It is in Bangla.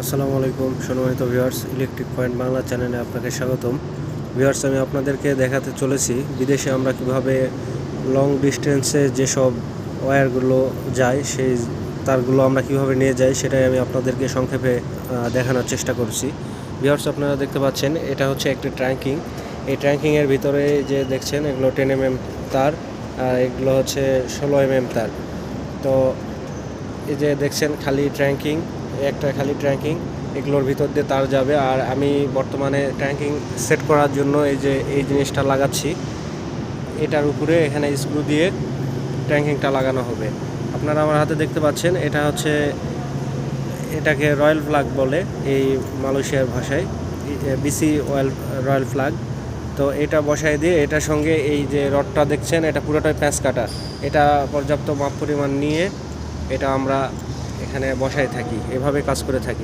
আসসালামু আলাইকুম সম্মানিত ভিউয়ার্স, ইলেকট্রিক পয়েন্ট বাংলা চ্যানেলে আপনাকে স্বাগতম। ভিউয়ার্স, আমি আপনাদেরকে দেখাতে চলেছি বিদেশে আমরা কিভাবে লং ডিস্টেন্সে যেসব ওয়্যারগুলো যায় সেই তারগুলো আমরা কিভাবে নিয়ে যাই সেটাই আমি আপনাদেরকে সংক্ষেপে দেখানোর চেষ্টা করছি। ভিউয়ার্স, আপনারা দেখতে পাচ্ছেন এটা হচ্ছে একটি ট্র্যাঙ্কিং। এই ট্র্যাঙ্কিংয়ের ভিতরে যে দেখছেন এগুলো 10 mm তার, আর এগুলো হচ্ছে 16 mm তার। তো এই যে দেখছেন খালি ট্র্যাঙ্কিং, একটা খালি ট্র্যাঙ্কিং, এগুলোর ভিতর দিয়ে তার যাবে। আর আমি বর্তমানে ট্র্যাঙ্কিং সেট করার জন্য এই জিনিসটা লাগাচ্ছি। এটার উপরে এখানে স্ক্রু দিয়ে ট্র্যাঙ্কিংটা লাগানো হবে। আপনারা আমার হাতে দেখতে পাচ্ছেন এটাকে রয়্যাল ফ্ল্যাগ বলে এই মালয়েশিয়ার ভাষায়, বিসি রয়্যাল ফ্ল্যাগ। তো এটা বসাই দিয়ে এটার সঙ্গে এই যে রডটা দেখছেন এটা পুরোটাই প্যাঁচ কাটা, এটা পর্যাপ্ত মাপ পরিমাণ নিয়ে এটা আমরা এখানে বসাই থাকি, এভাবে কাজ করে থাকি।